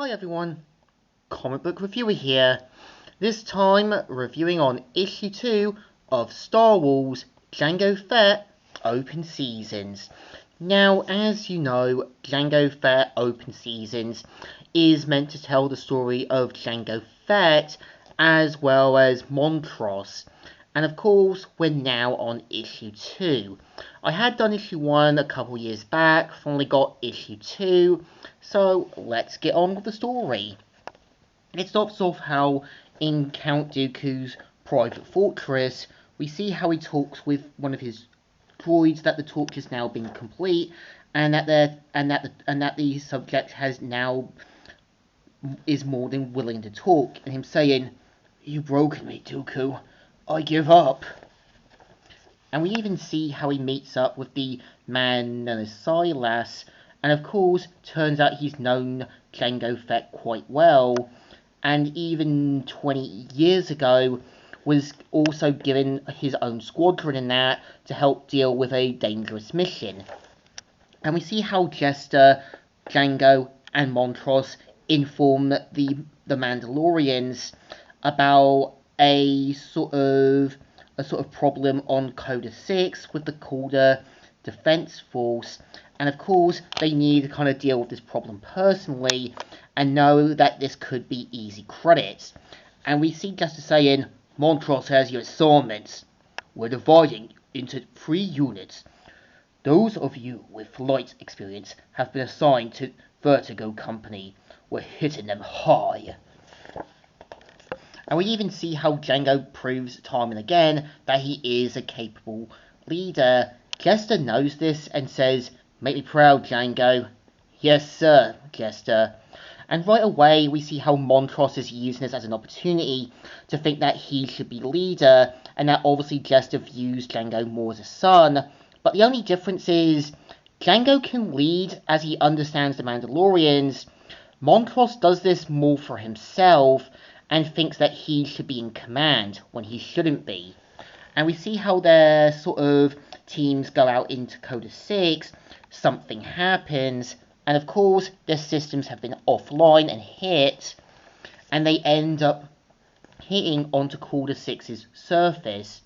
Hi everyone, Comic Book Reviewer here. This time reviewing on issue 2 of Star Wars Jango Fett Open Seasons. Now, as you know, Jango Fett Open Seasons is meant to tell the story of Jango Fett as well as Montrose. And of course, we're now on issue 2. I had done issue 1 a couple years back, finally got issue 2, so let's get on with the story. It starts off how in Count Dooku's private fortress, we see how he talks with one of his droids that the torch has now been complete, and that the subject has now is more than willing to talk, and him saying, "You've broken me, Dooku. I give up." And we even see how he meets up with the man known as Silas, and of course, turns out he's known Jango Fett quite well, and even 20 years ago was also given his own squadron in that to help deal with a dangerous mission. And we see how Jester, Jango, and Montrose inform the Mandalorians about a sort of problem on Coda 6 with the Calder Defense Force, and of course they need to kind of deal with this problem personally and know that this could be easy credits. And we see Jester saying, "Montrose has your assignments. We're dividing into 3 units. Those of you with flight experience have been assigned to Vertigo Company. We're hitting them high." And we even see how Jango proves time and again that he is a capable leader. Jester knows this and says, "Make me proud, Jango." "Yes, sir, Jester." And right away, we see how Montrose is using this as an opportunity to think that he should be leader, and that obviously Jester views Jango more as a son. But the only difference is, Jango can lead as he understands the Mandalorians. Montrose does this more for himself, and thinks that he should be in command when he shouldn't be. And we see how their teams go out into Coda 6, something happens, and of course their systems have been offline and hit, and they end up hitting onto Coda 6's surface.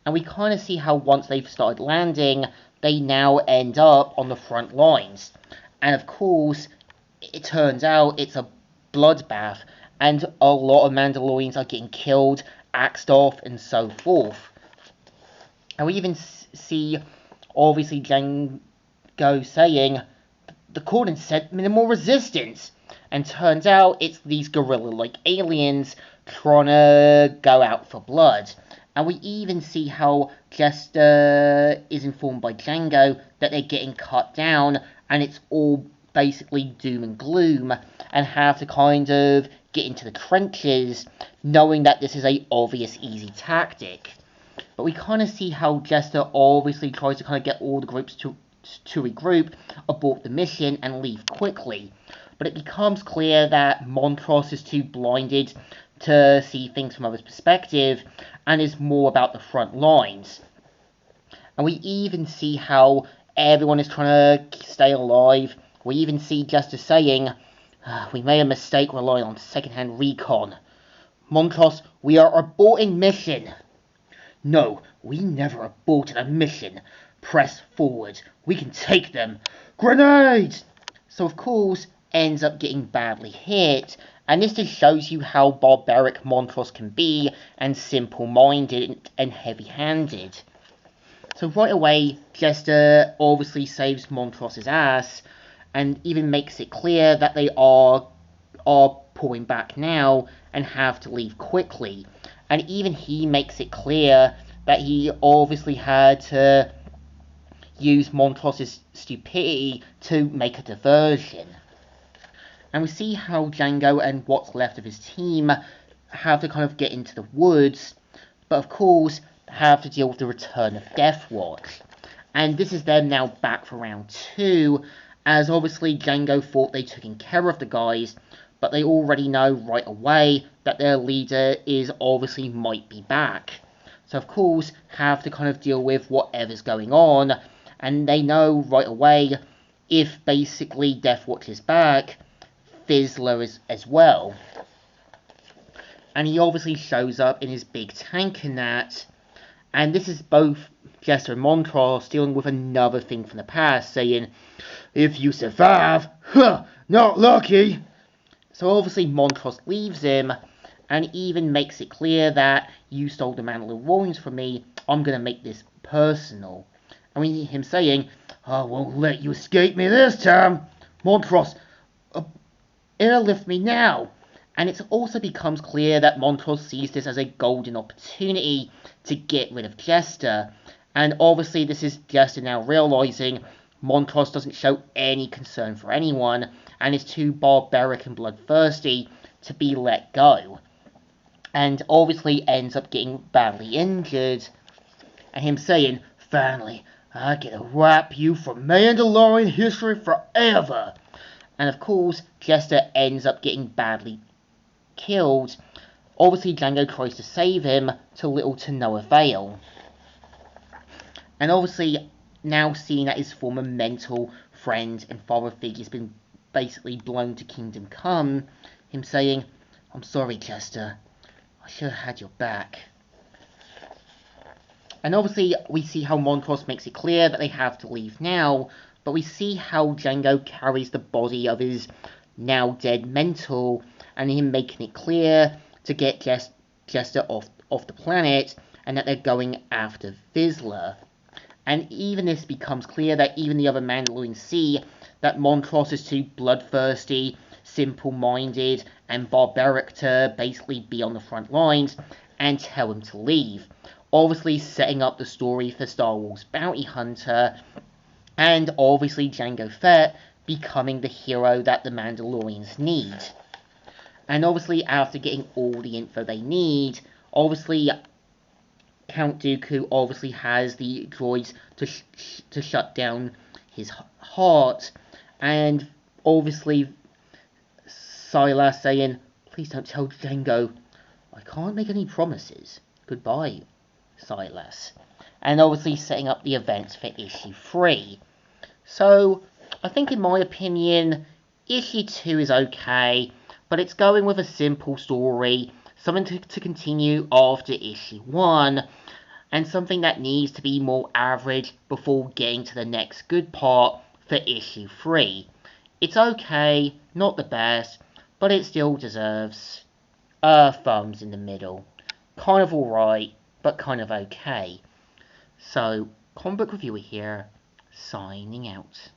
And we kind of see how once they've started landing, they now end up on the front lines. And of course, it turns out it's a bloodbath, and a lot of Mandalorians are getting killed, axed off, and so forth. And we even see, obviously, Jango saying, "The coordinates said minimal resistance." And turns out it's these gorilla-like aliens trying to go out for blood. And we even see how Jester is informed by Jango that they're getting cut down, and it's all basically doom and gloom, and have to kind of get into the trenches, knowing that this is a obvious easy tactic. But we kind of see how Jester obviously tries to kind of get all the groups to regroup, abort the mission, and leave quickly. But it becomes clear that Montrose is too blinded to see things from others' perspective, and is more about the front lines. And we even see how everyone is trying to stay alive. We even see Jester saying, "We made a mistake relying on second-hand recon. Montrose, we are aborting mission." "No, we never aborted a mission. Press forward. We can take them. Grenades!" So of course, ends up getting badly hit, and this just shows you how barbaric Montrose can be, and simple-minded and heavy-handed. So right away, Jester obviously saves Montrose's ass, and even makes it clear that they are pulling back now, and have to leave quickly. And even he makes it clear that he obviously had to use Montrose's stupidity to make a diversion. And we see how Jango and what's left of his team have to kind of get into the woods, but of course have to deal with the return of Death Watch. And this is them now back for round 2, as obviously Jango thought they'd taken care of the guys, but they already know right away that their leader is obviously might be back. So of course have to kind of deal with whatever's going on, and they know right away if basically Death Watch is back, Fizzler as well. And he obviously shows up in his big tank and that. And this is both Jester and Montrose dealing with another thing from the past, saying, "If you survive, not lucky." So obviously Montrose leaves him, and even makes it clear that you stole the Mandalorians from me, I'm gonna make this personal. And we hear him saying, "I won't let you escape me this time. Montrose, airlift me now." And it also becomes clear that Montrose sees this as a golden opportunity to get rid of Jester. And obviously this is Jester now realising Montrose doesn't show any concern for anyone and is too barbaric and bloodthirsty to be let go. And obviously ends up getting badly injured. And him saying, "Finally, I get to wipe you from Mandalorian history forever." And of course, Jester ends up getting badly killed. Obviously, Jango tries to save him, to little to no avail. And obviously, now seeing that his former mentor, friend, and father figure has been basically blown to Kingdom Come, him saying, "I'm sorry, Jester. I should have had your back." And obviously, we see how Montrose makes it clear that they have to leave now, but we see how Jango carries the body of his now dead mentor, and him making it clear to get Jester off the planet, and that they're going after Fizzler. And even this becomes clear that even the other Mandalorians see that Montrose is too bloodthirsty, simple-minded, and barbaric to basically be on the front lines, and tell him to leave. Obviously setting up the story for Star Wars Bounty Hunter, and obviously Jango Fett becoming the hero that the Mandalorians need. And obviously, after getting all the info they need, obviously Count Dooku obviously has the droids to shut down his heart, and obviously Silas saying, "Please don't tell Jango. I can't make any promises. Goodbye, Silas." And obviously setting up the events for issue 3. So, I think in my opinion, issue 2 is okay, but it's going with a simple story, something to continue after issue 1, and something that needs to be more average before getting to the next good part for issue 3. It's okay, not the best, but it still deserves thumbs in the middle. Kind of alright, but kind of okay. So, Comic Book Reviewer here, signing out.